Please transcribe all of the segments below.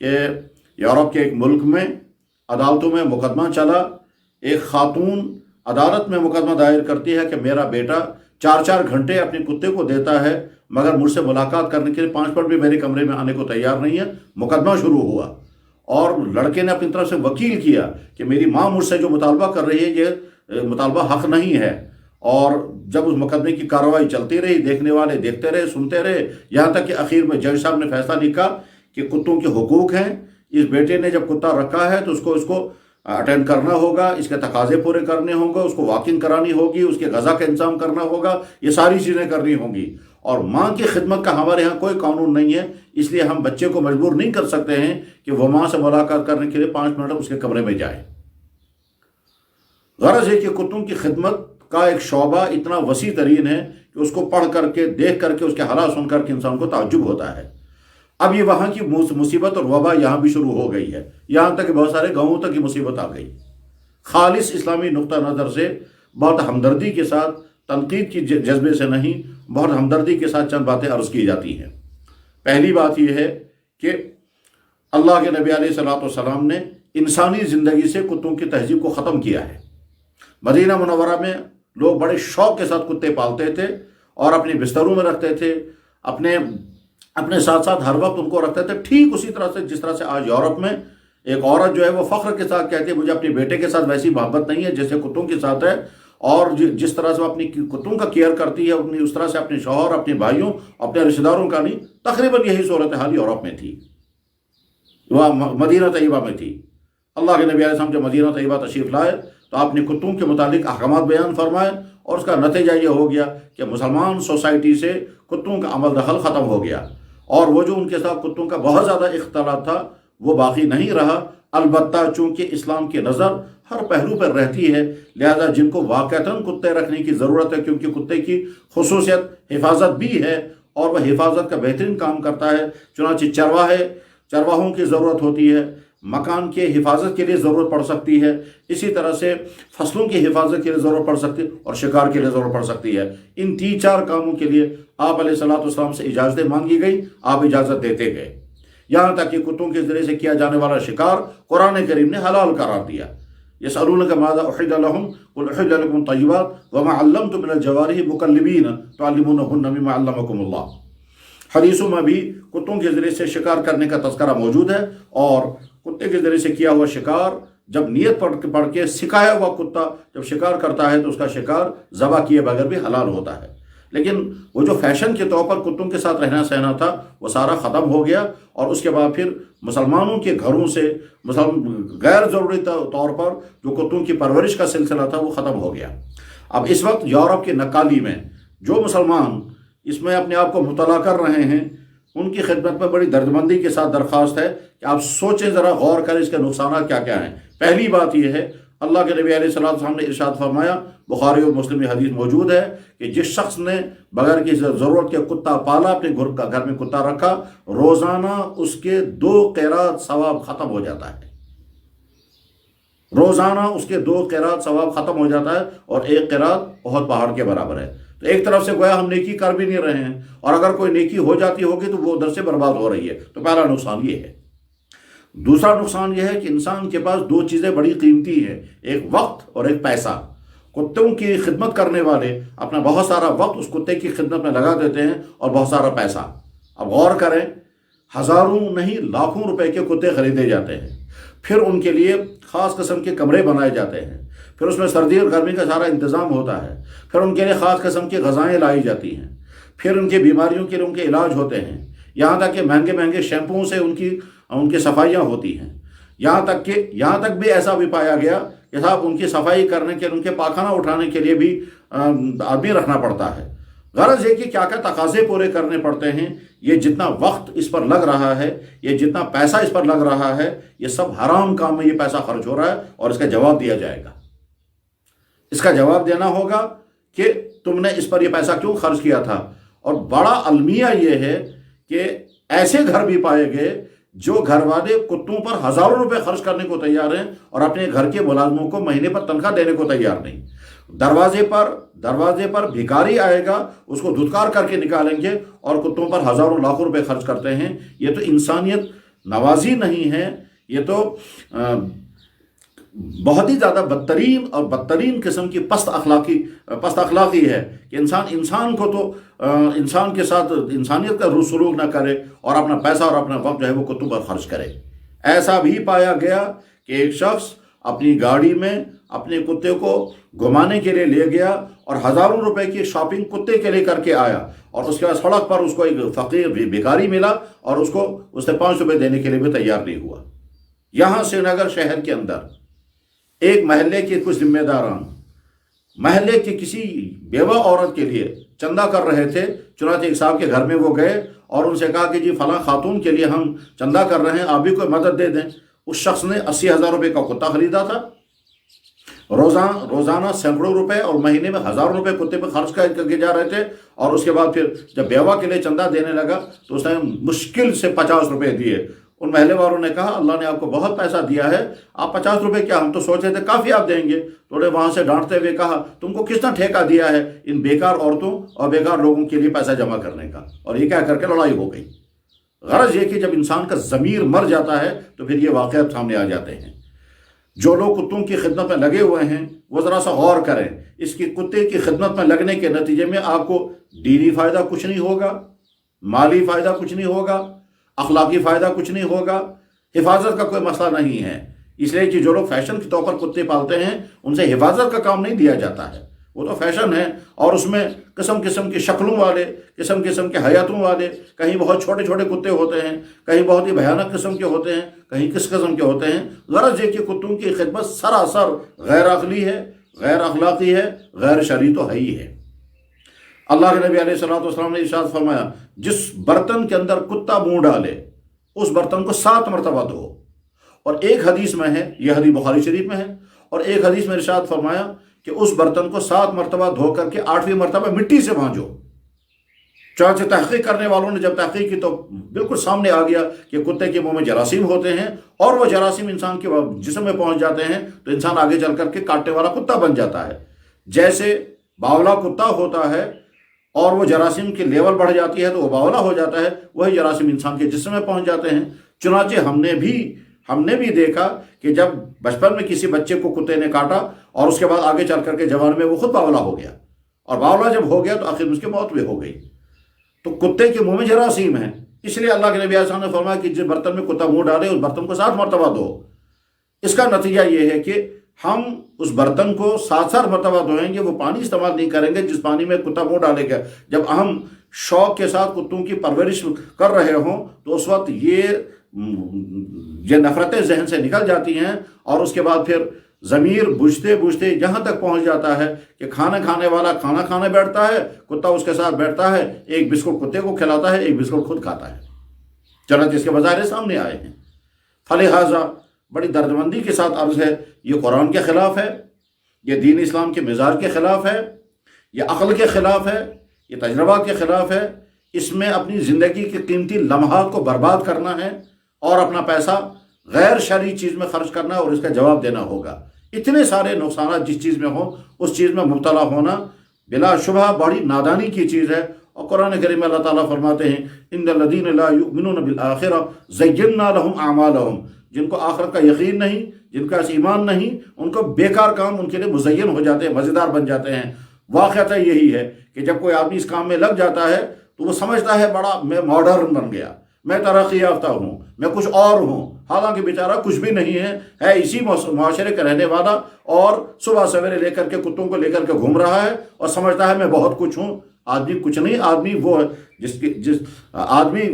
کہ یورپ کے ایک ملک میں عدالتوں میں مقدمہ چلا، ایک خاتون عدالت میں مقدمہ دائر کرتی ہے کہ میرا بیٹا 4 گھنٹے اپنے کتے کو دیتا ہے مگر مجھ سے ملاقات کرنے کے لیے 5 منٹ بھی میرے کمرے میں آنے کو تیار نہیں ہے۔ مقدمہ شروع ہوا اور لڑکے نے اپنی طرف سے وکیل کیا کہ میری ماں مجھ سے جو مطالبہ کر رہی ہے یہ مطالبہ حق نہیں ہے، اور جب اس مقدمے کی کارروائی چلتی رہی، دیکھنے والے دیکھتے رہے، سنتے رہے، یہاں تک کہ آخر میں جج صاحب نے فیصلہ لکھا کہ کتوں کے حقوق ہیں، اس بیٹے نے جب کتا رکھا ہے تو اس کو اٹینڈ کرنا ہوگا، اس کے تقاضے پورے کرنے ہوں گے، اس کو واکنگ کرانی ہوگی، اس کے غذا کا انتظام کرنا ہوگا، یہ ساری چیزیں کرنی ہوں گی۔ اور ماں کی خدمت کا ہمارے ہاں کوئی قانون نہیں ہے، اس لیے ہم بچے کو مجبور نہیں کر سکتے ہیں کہ وہ ماں سے ملاقات کرنے کے لیے 5 منٹ اس کے کمرے میں جائے۔ غرض ہے کہ کتوں کی خدمت کا ایک شعبہ اتنا وسیع ترین ہے کہ اس کو پڑھ کر کے، دیکھ کر کے، اس کے حالات سن کر کے انسان کو تعجب ہوتا ہے۔ اب یہ وہاں کی مصیبت اور وبا یہاں بھی شروع ہو گئی ہے، یہاں تک کہ بہت سارے گاؤں تک یہ مصیبت آ گئی۔ خالص اسلامی نقطہ نظر سے بہت ہمدردی کے ساتھ، تنقید کی جذبے سے نہیں، بہت ہمدردی کے ساتھ چند باتیں عرض کی جاتی ہیں۔ پہلی بات یہ ہے کہ اللہ کے نبی علیہ الصلوۃ والسلام نے انسانی زندگی سے کتوں کی تہذیب کو ختم کیا ہے۔ مدینہ منورہ میں لوگ بڑے شوق کے ساتھ کتے پالتے تھے اور اپنے بستروں میں رکھتے تھے، اپنے ساتھ ساتھ ہر وقت ان کو رکھتے تھے، ٹھیک اسی طرح سے جس طرح سے آج یورپ میں ایک عورت جو ہے وہ فخر کے ساتھ کہتی ہے مجھے اپنے بیٹے کے ساتھ ویسی محبت نہیں ہے جیسے کتوں کے ساتھ ہے، اور جس طرح سے وہ اپنی کتوں کا کیئر کرتی ہے اس طرح سے اپنے شوہر، اپنے بھائیوں، اپنے رشتہ داروں کا نہیں۔ تقریباً یہی صورتحال یورپ میں تھی، وہ مدینہ طیبہ میں تھی۔ اللہ کے نبی علیہ السلام جب مدینہ طیبہ تشریف لائے تو آپ نے کتوں کے متعلق احکامات بیان فرمائے، اور اس کا نتیجہ یہ ہو گیا کہ مسلمان سوسائٹی سے کتوں کا عمل دخل ختم ہو گیا، اور وہ جو ان کے ساتھ کتوں کا بہت زیادہ اختلاط تھا وہ باقی نہیں رہا۔ البتہ چونکہ اسلام کی نظر ہر پہلو پر رہتی ہے، لہذا جن کو واقعتاً کتے رکھنے کی ضرورت ہے، کیونکہ کتے کی خصوصیت حفاظت بھی ہے اور وہ حفاظت کا بہترین کام کرتا ہے، چنانچہ چرواہوں کی ضرورت ہوتی ہے، مکان کے حفاظت کے لیے ضرورت پڑ سکتی ہے، اسی طرح سے فصلوں کی حفاظت کے لیے ضرورت پڑ سکتی ہے، اور شکار کے لیے ضرورت پڑ سکتی ہے۔ ان 3-4 کاموں کے لیے آپ علیہ الصلوۃ والسلام سے اجازتیں مانگی گئی، آپ اجازت دیتے گئے، یہاں تک کہ کتوں کے ذریعے سے کیا جانے والا شکار قرآن کریم نے حلال قرار دیا۔ یسألونک ماذا احل لهم قل احل لكم الطیبات وما علمتم من الجوارح مکلبین تعلمونهن مما علمکم اللہ۔ حدیثوں میں بھی کتوں کے ذریعے سے شکار کرنے کا تذکرہ موجود ہے، اور کتے کے ذریعے سے کیا ہوا شکار جب نیت پڑھ کے سکھایا ہوا کتا جب شکار کرتا ہے تو اس کا شکار ذبح کیے بغیر بھی حلال ہوتا ہے۔ لیکن وہ جو فیشن کے طور پر کتوں کے ساتھ رہنا سہنا تھا وہ سارا ختم ہو گیا، اور اس کے بعد پھر مسلمانوں کے گھروں سے غیر ضروری طور پر جو کتوں کی پرورش کا سلسلہ تھا وہ ختم ہو گیا۔ اب اس وقت یورپ کے نکالی میں جو مسلمان اس میں اپنے آپ کو مطلع کر رہے ہیں ان کی خدمت میں بڑی دردمندی کے ساتھ درخواست ہے کہ آپ سوچیں، ذرا غور کریں اس کے نقصانات کیا کیا ہیں۔ پہلی بات یہ ہے، اللہ کے نبی علیہ السلام نے ارشاد فرمایا، بخاری اور مسلم میں حدیث موجود ہے کہ جس شخص نے بغیر کسی ضرورت کے کتا پالا، اپنے گھر میں کتا رکھا، روزانہ اس کے 2 قیرات ثواب ختم ہو جاتا ہے، روزانہ اس کے 2 قیرات ثواب ختم ہو جاتا ہے، اور 1 قیرات احد پہاڑ کے برابر ہے۔ تو ایک طرف سے گویا ہم نیکی کر بھی نہیں رہے ہیں، اور اگر کوئی نیکی ہو جاتی ہوگی تو وہ ادھر سے برباد ہو رہی ہے۔ تو پہلا نقصان یہ ہے۔ دوسرا نقصان یہ ہے کہ انسان کے پاس 2 چیزیں بڑی قیمتی ہیں، ایک وقت اور ایک پیسہ۔ کتوں کی خدمت کرنے والے اپنا بہت سارا وقت اس کتے کی خدمت میں لگا دیتے ہیں اور بہت سارا پیسہ۔ اب غور کریں، ہزاروں نہیں لاکھوں روپے کے کتے خریدے جاتے ہیں، پھر ان کے لیے خاص قسم کے کمرے بنائے جاتے ہیں، پھر اس میں سردی اور گرمی کا سارا انتظام ہوتا ہے، پھر ان کے لیے خاص قسم کی غذائیں لائی جاتی ہیں، پھر ان کی بیماریوں کے لیے ان کے علاج ہوتے ہیں، یہاں تک کہ مہنگے مہنگے شیمپوؤں سے ان کی صفائیاں ہوتی ہیں، یہاں تک بھی ایسا بھی پایا گیا کہ صاحب ان کی صفائی کرنے کے، ان کے پاخانہ اٹھانے کے لیے بھی آدمی رکھنا پڑتا ہے۔ غرض ہے کہ کیا کیا تقاضے پورے کرنے پڑتے ہیں، یہ جتنا وقت اس پر لگ رہا ہے، یہ جتنا پیسہ اس پر لگ رہا ہے، یہ سب حرام کام میں یہ پیسہ خرچ ہو رہا ہے، اور اس کا جواب دیا جائے گا۔ اس کا جواب دینا ہوگا کہ تم نے اس پر یہ پیسہ کیوں خرچ کیا تھا۔ اور بڑا المیہ یہ ہے کہ ایسے گھر بھی پائے گئے جو گھر والے کتوں پر ہزاروں روپے خرچ کرنے کو تیار ہیں اور اپنے گھر کے ملازموں کو مہینے پر تنخواہ دینے کو تیار نہیں۔ دروازے پر بھکاری آئے گا، اس کو دھتکار کر کے نکالیں گے، اور کتوں پر ہزاروں لاکھوں روپے خرچ کرتے ہیں۔ یہ تو انسانیت نوازی نہیں ہے، یہ تو بہت ہی زیادہ بدترین قسم کی پست اخلاقی ہے کہ انسان کو تو انسان کے ساتھ انسانیت کا سلوک نہ کرے اور اپنا پیسہ اور اپنا وقت جو ہے وہ کتوں پر خرچ کرے۔ ایسا بھی پایا گیا کہ ایک شخص اپنی گاڑی میں اپنے کتے کو گھمانے کے لیے لے گیا اور ہزاروں روپے کی شاپنگ کتے کے لیے کر کے آیا، اور اس کے بعد سڑک پر اس کو ایک فقیر بیکاری ملا اور اس نے 5 روپے دینے کے لیے بھی تیار نہیں ہوا۔ یہاں سری نگر شہر کے اندر ایک محلے کے کچھ ذمہ داران محلے کی کسی بیوہ عورت کے لیے چندہ کر رہے تھے، چنانچہ ایک صاحب کے گھر میں وہ گئے اور ان سے کہا کہ جی فلاں خاتون کے لیے ہم چندہ کر رہے ہیں، آپ بھی کوئی مدد دے دیں۔ اس شخص نے 80,000 روپے کا کتا خریدا تھا، روزانہ سینکڑوں روپے اور مہینے میں ہزاروں روپے کتے پہ خرچ کر کے جا رہے تھے، اور اس کے بعد پھر جب بیوہ کے لیے چندہ دینے لگا تو اس نے مشکل سے 50 روپے دیے۔ ان محلے والوں نے کہا اللہ نے آپ کو بہت پیسہ دیا ہے، آپ 50 روپے کیا، ہم تو سوچ رہے تھے کافی آپ دیں گے۔ تو انہیں وہاں سے ڈانٹتے ہوئے کہا تم کو کس نے ٹھیکہ دیا ہے ان بیکار عورتوں اور بیکار لوگوں کے لیے پیسہ جمع کرنے کا، اور یہ کیا کر کے لڑائی ہو گئی۔ غرض یہ کہ جب انسان کا ضمیر مر جاتا ہے تو پھر یہ واقعات سامنے آ جاتے ہیں۔ جو لوگ کتوں کی خدمت میں لگے ہوئے ہیں وہ ذرا سا غور کریں، اس کی کتے کی خدمت میں لگنے کے نتیجے میں آپ کو دینی فائدہ کچھ نہیں ہوگا، مالی فائدہ کچھ نہیں ہوگا، اخلاقی فائدہ کچھ نہیں ہوگا، حفاظت کا کوئی مسئلہ نہیں ہے۔ اس لیے کہ جو لوگ فیشن کے طور پر کتے پالتے ہیں ان سے حفاظت کا کام نہیں دیا جاتا ہے، وہ تو فیشن ہے، اور اس میں قسم قسم کی شکلوں والے، قسم قسم کے حیاتوں والے، کہیں بہت چھوٹے چھوٹے کتے ہوتے ہیں، کہیں بہت ہی بھیانک قسم کے ہوتے ہیں، کہیں کس قسم کے ہوتے ہیں۔ غرض یہ کہ کتوں کی خدمت سراسر غیر عقلی ہے، غیر اخلاقی ہے، غیر شرعی تو ہے ہی ہے۔ اللہ کے نبی علیہ الصلوۃ والسلام نے ارشاد فرمایا جس برتن کے اندر کتا منہ ڈالے اس برتن کو 7 مرتبہ دھو، اور ایک حدیث میں ہے، یہ حدیث بخاری شریف میں ہے، اور ایک حدیث میں ارشاد فرمایا کہ اس برتن کو 7 مرتبہ دھو کر کے 8ویں مرتبہ مٹی سے مانجو۔ چنانچہ تحقیق کرنے والوں نے جب تحقیق کی تو بالکل سامنے آ گیا کہ کتے کے منہ میں جراثیم ہوتے ہیں، اور وہ جراثیم انسان کے جسم میں پہنچ جاتے ہیں تو انسان آگے چل کر کے کاٹنے والا کتا بن جاتا ہے۔ جیسے باولا کتا ہوتا ہے اور وہ جراثیم کی لیول بڑھ جاتی ہے تو وہ باولا ہو جاتا ہے، وہی جراثیم انسان کے جسم میں پہنچ جاتے ہیں۔ چنانچہ ہم نے بھی دیکھا کہ جب بچپن میں کسی بچے کو کتے نے کاٹا اور اس کے بعد آگے چل کر کے جوان میں وہ خود باولا ہو گیا، اور باولا جب ہو گیا تو آخر اس کی موت بھی ہو گئی۔ تو کتے کے منہ میں جراثیم ہے، اس لیے اللہ کے نبی علیہ السلام نے فرمایا کہ جس برتن میں کتا منہ ڈالے اس برتن کو 7 مرتبہ دھو۔ اس کا نتیجہ یہ ہے کہ ہم اس برتن کو 7 مرتبہ دھوئیں گے، وہ پانی استعمال نہیں کریں گے جس پانی میں کتا منہ ڈالے گا۔ جب ہم شوق کے ساتھ کتوں کی پرورش کر رہے ہوں تو اس وقت یہ نفرتیں ذہن سے نکل جاتی ہیں، اور اس کے بعد پھر ضمیر بوجھتے بوجھتے یہاں تک پہنچ جاتا ہے کہ کھانا کھانے والا کھانا کھانے بیٹھتا ہے، کتا اس کے ساتھ بیٹھتا ہے، ایک بسکٹ کتے کو کھلاتا ہے، ایک بسکٹ خود کھاتا ہے۔ چنانچہ اس کے مظاہرے سامنے آئے ہیں۔ فلہذا بڑی دردمندی کے ساتھ عرض ہے، یہ قرآن کے خلاف ہے، یہ دین اسلام کے مزاج کے خلاف ہے، یہ عقل کے خلاف ہے، یہ تجربہ کے خلاف ہے۔ اس میں اپنی زندگی کے قیمتی لمحات کو برباد کرنا ہے اور اپنا پیسہ غیر شرعی چیز میں خرچ کرنا ہے، اور اس کا جواب دینا ہوگا۔ اتنے سارے نقصانات جس چیز میں ہوں اس چیز میں مبتلا ہونا بلا شبہ بڑی نادانی کی چیز ہے۔ اور قرآن کریم میں اللہ تعالیٰ فرماتے ہیں ان الذین لا یؤمنون بالآخرہ زینا لہم اعمالہم، جن کو آخرت کا یقین نہیں، جن کا ایمان نہیں، ان کو بیکار کام ان کے لیے مزین ہو جاتے ہیں، مزیدار بن جاتے ہیں۔ واقعہ یہی ہے کہ جب کوئی آدمی اس کام میں لگ جاتا ہے تو وہ سمجھتا ہے بڑا میں ماڈرن بن گیا، میں ترقی یافتہ ہوں، میں کچھ اور ہوں، حالانکہ بیچارہ کچھ بھی نہیں ہے اسی معاشرے کا رہنے والا، اور صبح سویرے لے کر کے کتوں کو لے کر کے گھوم رہا ہے اور سمجھتا ہے میں بہت کچھ ہوں۔ آدمی کچھ نہیں، آدمی وہ ہے جس آدمی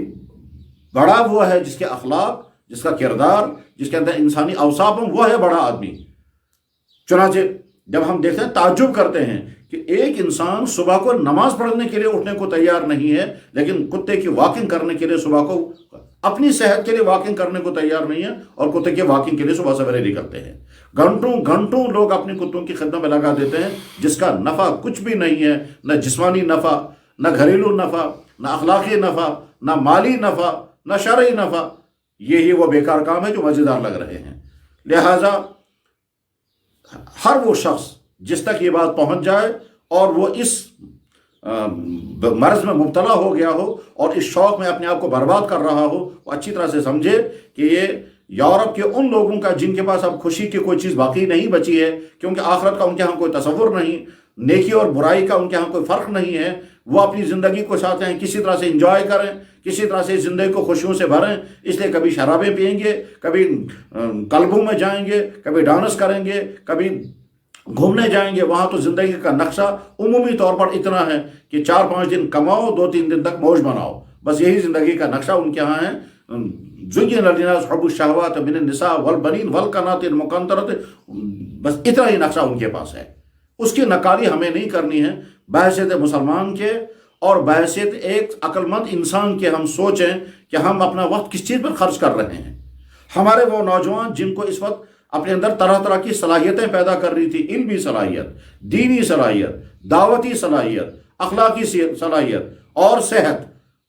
بڑا وہ ہے جس کے اخلاق، جس کا کردار، جس کے اندر انسانی اوصاف ہوں، وہ ہے بڑا آدمی۔ چنانچہ جب ہم دیکھتے ہیں تعجب کرتے ہیں کہ ایک انسان صبح کو نماز پڑھنے کے لیے اٹھنے کو تیار نہیں ہے، لیکن کتے کی واکنگ کرنے کے لیے صبح کو اپنی صحت کے لیے واکنگ کرنے کو تیار نہیں ہے، اور کتے کی واکنگ کے لیے صبح سویرے نکلتے ہیں۔ گھنٹوں لوگ اپنی کتوں کی خدمت میں لگا دیتے ہیں، جس کا نفع کچھ بھی نہیں ہے، نہ جسمانی نفع، نہ گھریلو نفع، نہ اخلاقی نفع، نہ مالی نفع، نہ شرعی نفع۔ یہی وہ بیکار کام ہے جو مزیدار لگ رہے ہیں۔ لہٰذا ہر وہ شخص جس تک یہ بات پہنچ جائے اور وہ اس مرض میں مبتلا ہو گیا ہو اور اس شوق میں اپنے آپ کو برباد کر رہا ہو، وہ اچھی طرح سے سمجھے کہ یہ یورپ کے ان لوگوں کا جن کے پاس اب خوشی کی کوئی چیز باقی نہیں بچی ہے، کیونکہ آخرت کا ان کے ہاں کوئی تصور نہیں، نیکی اور برائی کا ان کے ہاں کوئی فرق نہیں ہے، وہ اپنی زندگی کو چاہتے ہیں کسی طرح سے انجوائے کریں، کسی طرح سے زندگی کو خوشیوں سے بھریں، اس لیے کبھی شرابیں پئیں گے، کبھی کلبوں میں جائیں گے، کبھی ڈانس کریں گے، کبھی گھومنے جائیں گے۔ وہاں تو زندگی کا نقشہ عمومی طور پر اتنا ہے کہ 4-5 دن کماؤ، 2-3 دن تک موج بناؤ، بس یہی زندگی کا نقشہ ان کے ہاں ہے۔ زُيِّنَ لِلنَّاسِ حُبُّ الشَّهَوَاتِ مِنَ النِّسَاءِ وَالْبَنِينَ وَالْقَنَاطِيرِ الْمُقَنطَرَةِ، بس اتنا ہی نقشہ ان کے پاس ہے۔ اس کی نکاری ہمیں نہیں کرنی ہے۔ بحیثیت مسلمان کے اور بحیثیت ایک عقل مند انسان کے ہم سوچیں کہ ہم اپنا وقت کس چیز پر خرچ کر رہے ہیں۔ ہمارے وہ نوجوان جن کو اس وقت اپنے اندر طرح طرح کی صلاحیتیں پیدا کر رہی تھی، علمی صلاحیت، دینی صلاحیت، دعوتی صلاحیت، اخلاقی صلاحیت اور صحت،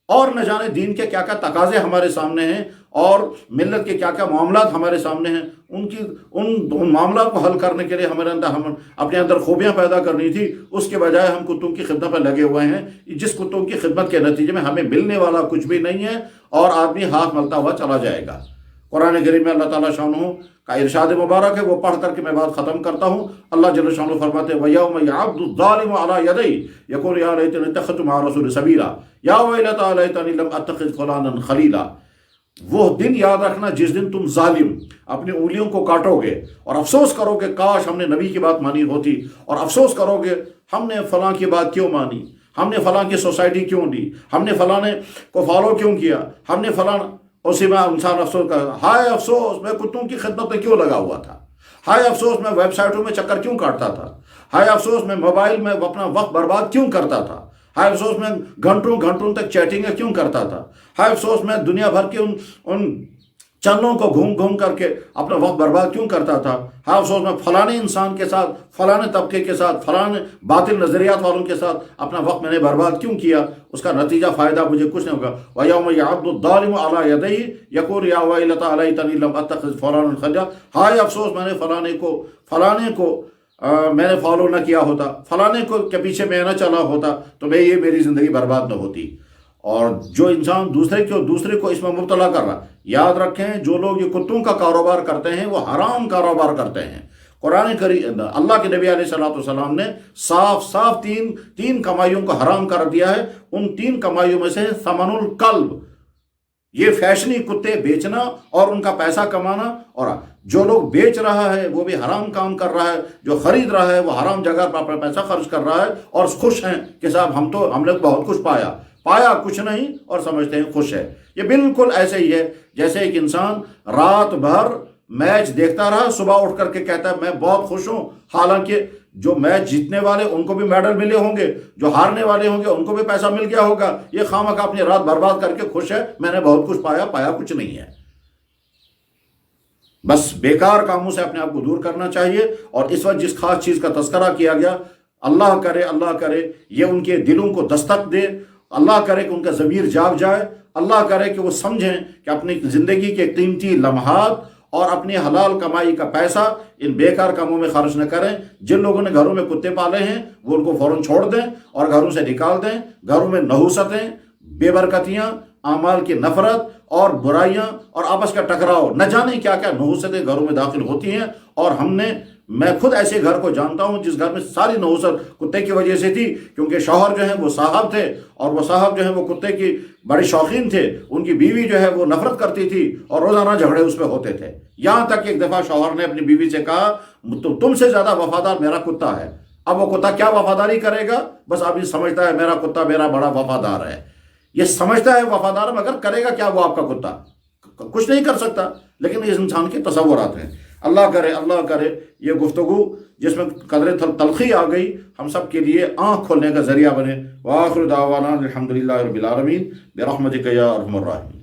اور نہ جانے دین کے کیا کیا تقاضے ہمارے سامنے ہیں اور ملت کے کیا کیا معاملات ہمارے سامنے ہیں، ان معاملات کو حل کرنے کے لیے ہم اپنے اندر خوبیاں پیدا کرنی تھی، اس کے بجائے ہم کتوں کی خدمت پہ لگے ہوئے ہیں، جس کتوں کی خدمت کے نتیجے میں ہمیں ملنے والا کچھ بھی نہیں ہے اور آدمی ہاتھ ملتا ہوا چلا جائے گا۔ قرآن کریم میں اللہ تعالیٰ شانہ کا ارشاد مبارک ہے، وہ پڑھ کر کے میں بات ختم کرتا ہوں۔ اللہ جل شانہ فرماتے ہیں وَيَوْمَ يَعَضُّ الظَّالِمُ عَلَىٰ يَدَيْهِ يَقُولُ يَا لَيْتَنِي اتَّخَذْتُ مَعَ الرَّسُولِ سَبِيلًا يَا وَيْلَتَىٰ لَيْتَنِي لَمْ أَتَّخِذْ فُلَانًا خَلِيلًا۔ وہ دن یاد رکھنا جس دن تم ظالم اپنی انگلیوں کو کاٹو گے اور افسوس کرو گے کاش ہم نے نبی کی بات مانی ہوتی، اور افسوس کرو گے ہم نے فلاں کی بات کیوں مانی، ہم نے فلاں کی سوسائٹی کیوں دی، ہم نے فلاں کو فالو کیوں کیا، ہم نے فلاں، اسی میں انسان افسوس کر، ہائے افسوس میں کتوں کی خدمت میں کیوں لگا ہوا تھا، ہائے افسوس میں ویب سائٹوں میں چکر کیوں کاٹتا تھا، ہائے افسوس میں موبائل میں اپنا وقت برباد کیوں کرتا تھا، ہائے افسوس میں گھنٹوں گھنٹوں تک چیٹنگیں کیوں کرتا تھا، ہائے افسوس میں دنیا بھر کے ان چنوں کو گھوم گھوم کر کے اپنا وقت برباد کیوں کرتا تھا، ہائے افسوس میں فلانے انسان کے ساتھ، فلانے طبقے کے ساتھ، فلانے باطل نظریات والوں کے ساتھ اپنا وقت میں نے برباد کیوں کیا، اس کا نتیجہ فائدہ مجھے کچھ نہیں ہوگا۔ وَيَوْمَ يَعَضُّ الظَّالِمُ عَلَىٰ يَدَيْهِ يَقُولُ يَا وَيْلَتَىٰ لَيْتَنِي لَمْ أَتَّخِذْ فُلَانًا خَلِيلًا، ہائے افسوس میں نے فلانے کو میں نے فالو نہ کیا ہوتا، فلانے کو کے پیچھے میں نہ چلا ہوتا تو یہ میری زندگی برباد نہ ہوتی۔ اور جو انسان دوسرے کو اس میں مبتلا کر رہا، یاد رکھیں جو لوگ یہ کتوں کا کاروبار کرتے ہیں وہ حرام کاروبار کرتے ہیں۔ قرآن کریم اللہ کے نبی علیہ السلام نے صاف تین کمائیوں کو حرام کر دیا ہے۔ ان 3 کمائیوں میں سے ثمن القلب، یہ فیشنی کتے بیچنا اور ان کا پیسہ کمانا، اور جو لوگ بیچ رہا ہے وہ بھی حرام کام کر رہا ہے، جو خرید رہا ہے وہ حرام جگہ پر اپنا پیسہ خرچ کر رہا ہے اور خوش ہیں کہ صاحب ہم نے بہت کچھ پایا کچھ نہیں اور سمجھتے ہیں خوش ہے۔ یہ بالکل ایسے ہی ہے جیسے ایک انسان رات بھر میچ دیکھتا رہا، صبح اٹھ کر کے کہتا ہے میں بہت خوش ہوں، حالانکہ جو میچ جیتنے والے ان کو بھی میڈل ملے ہوں گے، جو ہارنے والے ہوں گے ان کو بھی پیسہ مل گیا ہوگا، یہ خواہ اپنی رات برباد کر کے خوش ہے میں نے بہت کچھ پایا کچھ نہیں ہے۔ بس بیکار کاموں سے اپنے آپ کو دور کرنا چاہیے۔ اور اس وقت جس خاص چیز کا تذکرہ کیا گیا، اللہ کرے یہ ان کے دلوں کو دستک دے، اللہ کرے کہ ان کا ضمیر جاگ جائے، اللہ کرے کہ وہ سمجھیں کہ اپنی زندگی کے قیمتی لمحات اور اپنی حلال کمائی کا پیسہ ان بیکار کاموں میں خرچ نہ کریں۔ جن لوگوں نے گھروں میں کتے پالے ہیں وہ ان کو فوراً چھوڑ دیں اور گھروں سے نکال دیں۔ گھروں میں نحوستیں، بے برکتیاں، اعمال کی نفرت اور برائیاں اور آپس کا ٹکراؤ، نہ جانے کیا کیا نحوستیں گھروں میں داخل ہوتی ہیں۔ اور میں خود ایسے گھر کو جانتا ہوں جس گھر میں ساری نحوست کتے کی وجہ سے تھی، کیونکہ شوہر جو ہیں وہ صاحب تھے اور وہ صاحب جو ہیں وہ کتے کی بڑے شوقین تھے، ان کی بیوی جو ہے وہ نفرت کرتی تھی اور روزانہ جھگڑے اس پہ ہوتے تھے، یہاں تک کہ ایک دفعہ شوہر نے اپنی بیوی سے کہا تم سے زیادہ وفادار میرا کتا ہے۔ اب وہ کتا کیا وفاداری کرے گا؟ بس اب یہ سمجھتا ہے میرا کتا میرا بڑا وفادار ہے، یہ سمجھتا ہے وفادار، مگر کرے گا کیا وہ آپ کا کتا؟ کچھ نہیں کر سکتا۔ لیکن اس انسان کے تصورات ہیں۔ اللہ کرے یہ گفتگو جس میں قدر تلخی آ گئی ہم سب کے لیے آنکھ کھولنے کا ذریعہ بنے۔ وآخر دعوانا الحمدللہ رب العالمین برحمتک یا ارحم الراحمین۔